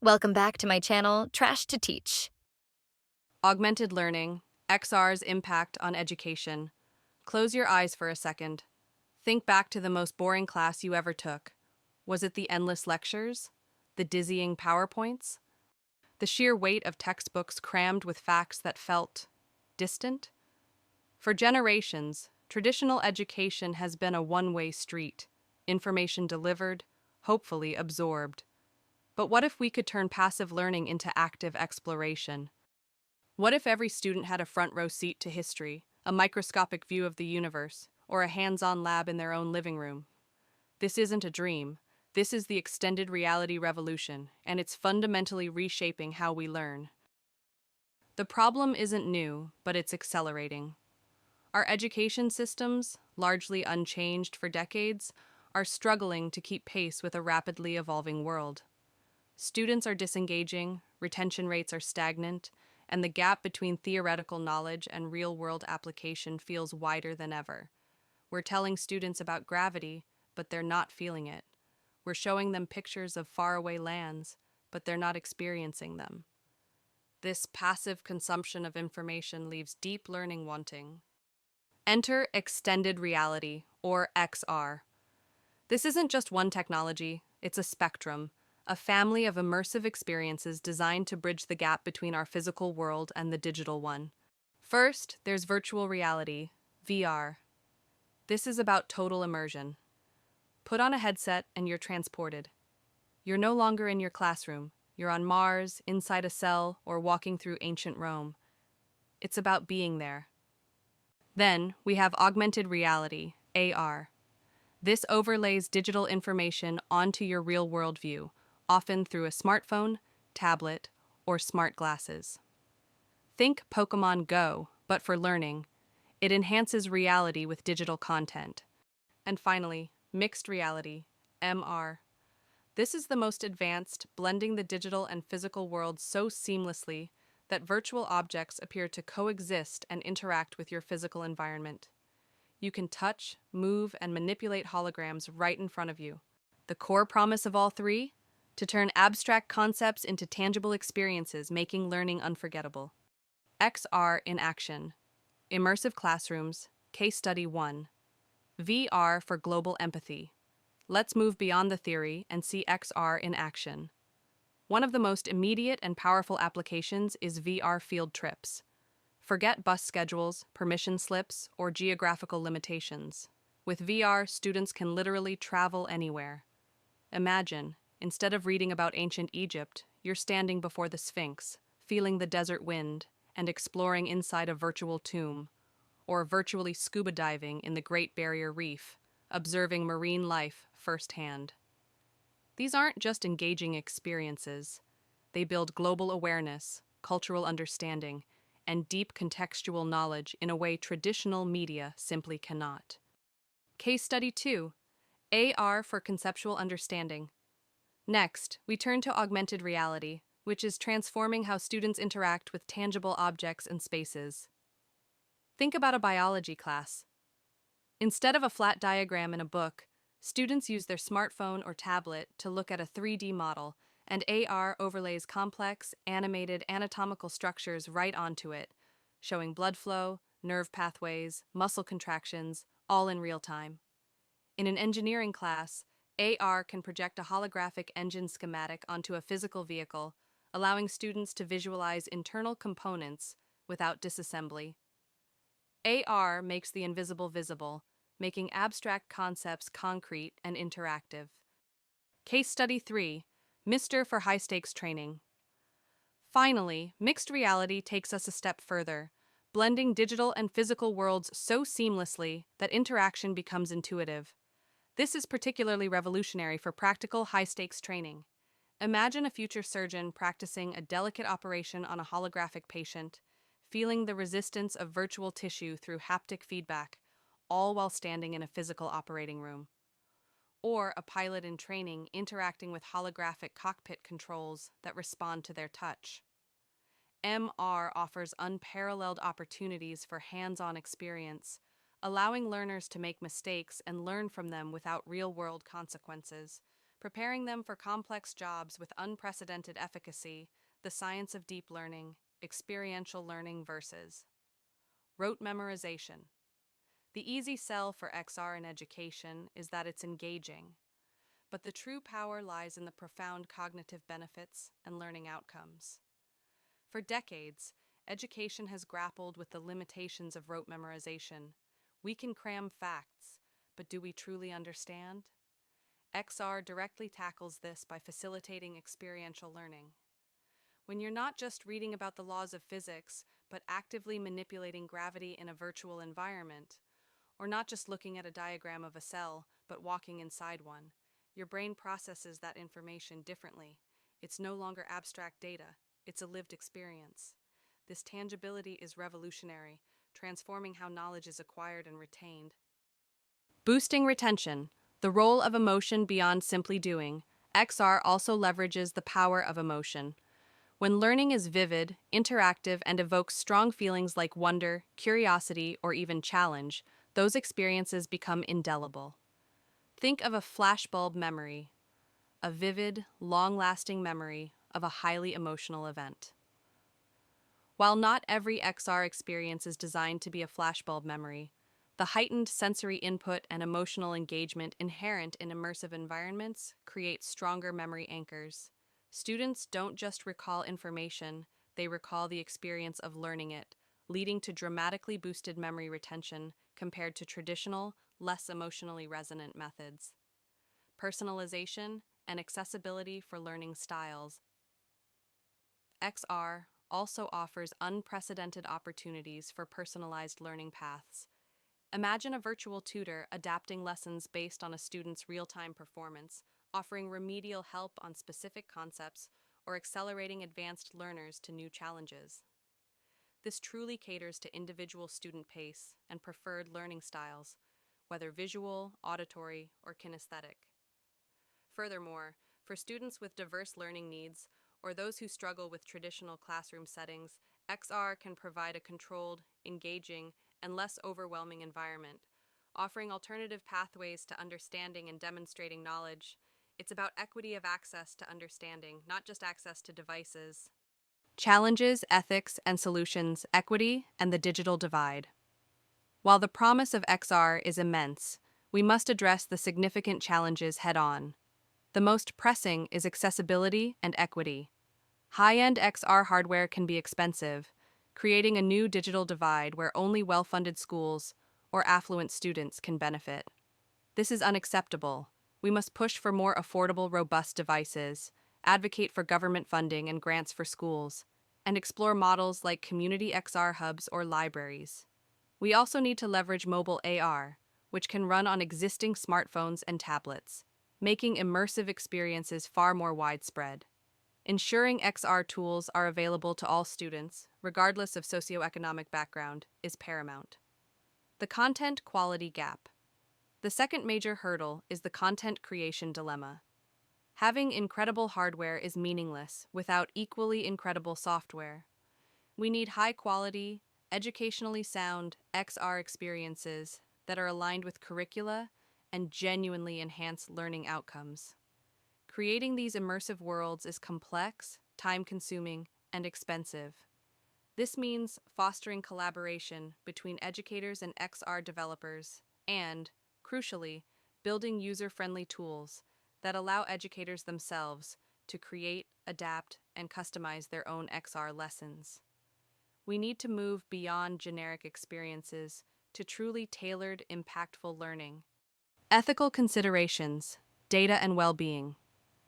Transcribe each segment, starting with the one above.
Welcome back to my channel, Trash to Teach. Augmented learning, XR's impact on education. Close your eyes for a second. Think back to the most boring class you ever took. Was it the endless lectures? The dizzying PowerPoints? The sheer weight of textbooks crammed with facts that felt distant? For generations, traditional education has been a one-way street, information delivered, hopefully absorbed. But what if we could turn passive learning into active exploration? What if every student had a front row seat to history, a microscopic view of the universe, or a hands-on lab in their own living room? This isn't a dream. This is the extended reality revolution, and it's fundamentally reshaping how we learn. The problem isn't new, but it's accelerating. Our education systems, largely unchanged for decades, are struggling to keep pace with a rapidly evolving world. Students are disengaging, retention rates are stagnant, and the gap between theoretical knowledge and real-world application feels wider than ever. We're telling students about gravity, but they're not feeling it. We're showing them pictures of faraway lands, but they're not experiencing them. This passive consumption of information leaves deep learning wanting. Enter extended reality, or XR. This isn't just one technology, it's a spectrum, a family of immersive experiences designed to bridge the gap between our physical world and the digital one. First, there's virtual reality, VR. This is about total immersion. Put on a headset and you're transported. You're no longer in your classroom. You're on Mars, inside a cell, or walking through ancient Rome. It's about being there. Then, we have augmented reality, AR. This overlays digital information onto your real-world view, often through a smartphone, tablet, or smart glasses. Think Pokémon Go, but for learning. It enhances reality with digital content. And finally, mixed reality, MR. This is the most advanced, blending the digital and physical worlds so seamlessly that virtual objects appear to coexist and interact with your physical environment. You can touch, move, and manipulate holograms right in front of you. The core promise of all three? To turn abstract concepts into tangible experiences, making learning unforgettable. XR in action. Immersive classrooms. Case Study 1. VR for global empathy. Let's move beyond the theory and see XR in action. One of the most immediate and powerful applications is VR field trips. Forget bus schedules, permission slips, or geographical limitations. With VR, students can literally travel anywhere. Imagine, instead of reading about ancient Egypt, you're standing before the Sphinx, feeling the desert wind, and exploring inside a virtual tomb, or virtually scuba diving in the Great Barrier Reef, observing marine life firsthand. These aren't just engaging experiences. They build global awareness, cultural understanding, and deep contextual knowledge in a way traditional media simply cannot. Case Study 2. AR for conceptual understanding. Next, we turn to augmented reality, which is transforming how students interact with tangible objects and spaces. Think about a biology class. Instead of a flat diagram in a book, students use their smartphone or tablet to look at a 3D model, and AR overlays complex, animated anatomical structures right onto it, showing blood flow, nerve pathways, muscle contractions, all in real time. In an engineering class, AR can project a holographic engine schematic onto a physical vehicle, allowing students to visualize internal components without disassembly. AR makes the invisible visible, making abstract concepts concrete and interactive. Case Study 3. Mr. for high-stakes training. Finally, mixed reality takes us a step further, blending digital and physical worlds so seamlessly that interaction becomes intuitive. This is particularly revolutionary for practical high-stakes training. Imagine a future surgeon practicing a delicate operation on a holographic patient, feeling the resistance of virtual tissue through haptic feedback, all while standing in a physical operating room. Or a pilot in training interacting with holographic cockpit controls that respond to their touch. MR offers unparalleled opportunities for hands-on experience, allowing learners to make mistakes and learn from them without real-world consequences, preparing them for complex jobs with unprecedented efficacy, the science of deep learning, experiential learning versus rote memorization. The easy sell for XR in education is that it's engaging, but the true power lies in the profound cognitive benefits and learning outcomes. For decades, education has grappled with the limitations of rote memorization. We can cram facts, but do we truly understand? XR directly tackles this by facilitating experiential learning. When you're not just reading about the laws of physics, but actively manipulating gravity in a virtual environment, or not just looking at a diagram of a cell, but walking inside one, your brain processes that information differently. It's no longer abstract data, it's a lived experience. This tangibility is revolutionary, transforming how knowledge is acquired and retained. Boosting retention, the role of emotion beyond simply doing. XR also leverages the power of emotion. When learning is vivid, interactive, and evokes strong feelings like wonder, curiosity, or even challenge, those experiences become indelible. Think of a flashbulb memory, a vivid, long-lasting memory of a highly emotional event. While not every XR experience is designed to be a flashbulb memory, the heightened sensory input and emotional engagement inherent in immersive environments create stronger memory anchors. Students don't just recall information, they recall the experience of learning it, leading to dramatically boosted memory retention compared to traditional, less emotionally resonant methods. Personalization and accessibility for learning styles. XR also offers unprecedented opportunities for personalized learning paths. Imagine a virtual tutor adapting lessons based on a student's real-time performance, offering remedial help on specific concepts, or accelerating advanced learners to new challenges. This truly caters to individual student pace and preferred learning styles, whether visual, auditory, or kinesthetic. Furthermore, for students with diverse learning needs or those who struggle with traditional classroom settings, XR can provide a controlled, engaging, and less overwhelming environment, offering alternative pathways to understanding and demonstrating knowledge. It's about equity of access to understanding, not just access to devices. Challenges, ethics, and solutions, equity, and the digital divide. While the promise of XR is immense, we must address the significant challenges head-on. The most pressing is accessibility and equity. High-end XR hardware can be expensive, creating a new digital divide where only well-funded schools or affluent students can benefit. This is unacceptable. We must push for more affordable, robust devices, advocate for government funding and grants for schools, and explore models like community XR hubs or libraries. We also need to leverage mobile AR, which can run on existing smartphones and tablets, making immersive experiences far more widespread. Ensuring XR tools are available to all students, regardless of socioeconomic background, is paramount. The content quality gap. The second major hurdle is the content creation dilemma. Having incredible hardware is meaningless without equally incredible software. We need high-quality, educationally sound XR experiences that are aligned with curricula and genuinely enhance learning outcomes. Creating these immersive worlds is complex, time-consuming, and expensive. This means fostering collaboration between educators and XR developers and, crucially, building user-friendly tools that allow educators themselves to create, adapt, and customize their own XR lessons. We need to move beyond generic experiences to truly tailored, impactful learning. Ethical considerations, data and well-being.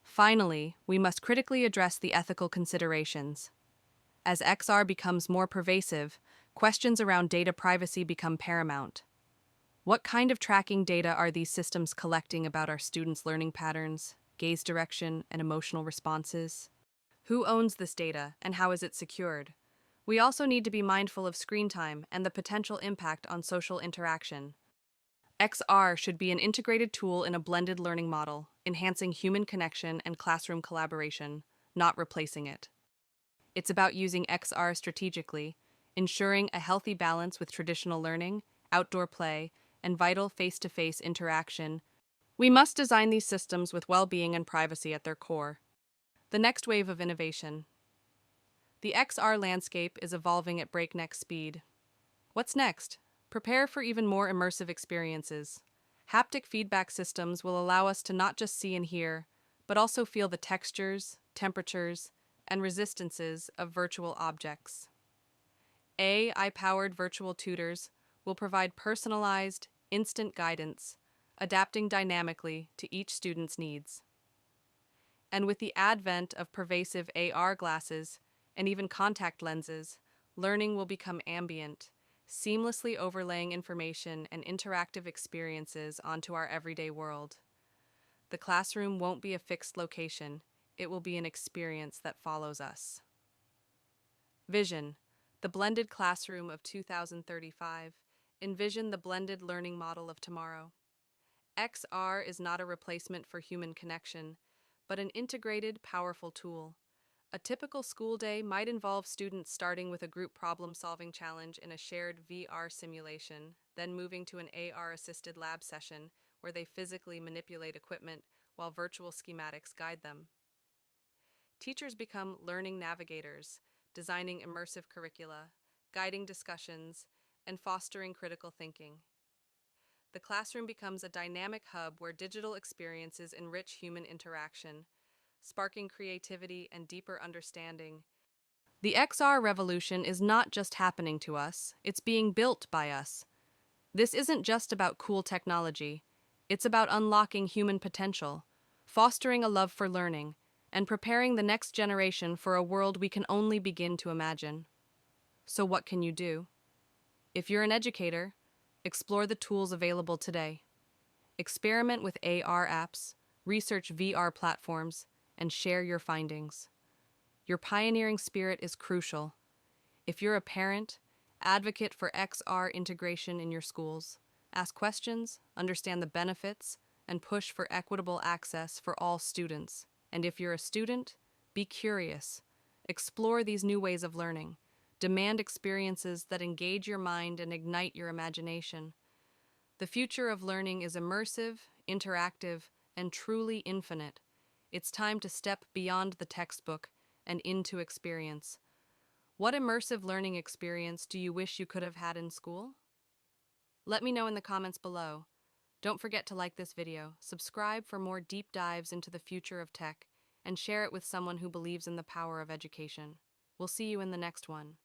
Finally, we must critically address the ethical considerations. As XR becomes more pervasive, questions around data privacy become paramount. What kind of tracking data are these systems collecting about our students' learning patterns, gaze direction, and emotional responses? Who owns this data, and how is it secured? We also need to be mindful of screen time and the potential impact on social interaction. XR should be an integrated tool in a blended learning model, enhancing human connection and classroom collaboration, not replacing it. It's about using XR strategically, ensuring a healthy balance with traditional learning, outdoor play, and vital face-to-face interaction. We must design these systems with well-being and privacy at their core. The next wave of innovation. The XR landscape is evolving at breakneck speed. What's next? Prepare for even more immersive experiences. Haptic feedback systems will allow us to not just see and hear, but also feel the textures, temperatures, and resistances of virtual objects. AI-powered virtual tutors will provide personalized, instant guidance, adapting dynamically to each student's needs. And with the advent of pervasive AR glasses and even contact lenses, learning will become ambient, seamlessly overlaying information and interactive experiences onto our everyday world. The classroom won't be a fixed location, it will be an experience that follows us. Vision, the blended classroom of 2035. Envision the blended learning model of tomorrow. XR is not a replacement for human connection, but an integrated, powerful tool. A typical school day might involve students starting with a group problem-solving challenge in a shared VR simulation, then moving to an AR-assisted lab session where they physically manipulate equipment while virtual schematics guide them. Teachers become learning navigators, designing immersive curricula, guiding discussions, and fostering critical thinking. The classroom becomes a dynamic hub where digital experiences enrich human interaction, sparking creativity and deeper understanding. The XR revolution is not just happening to us, it's being built by us. This isn't just about cool technology, it's about unlocking human potential, fostering a love for learning, and preparing the next generation for a world we can only begin to imagine. So what can you do? If you're an educator, explore the tools available today. Experiment with AR apps, research VR platforms, and share your findings. Your pioneering spirit is crucial. If you're a parent, advocate for XR integration in your schools. Ask questions, understand the benefits, and push for equitable access for all students. And if you're a student, be curious. Explore these new ways of learning. Demand experiences that engage your mind and ignite your imagination. The future of learning is immersive, interactive, and truly infinite. It's time to step beyond the textbook and into experience. What immersive learning experience do you wish you could have had in school? Let me know in the comments below. Don't forget to like this video, subscribe for more deep dives into the future of tech, and share it with someone who believes in the power of education. We'll see you in the next one.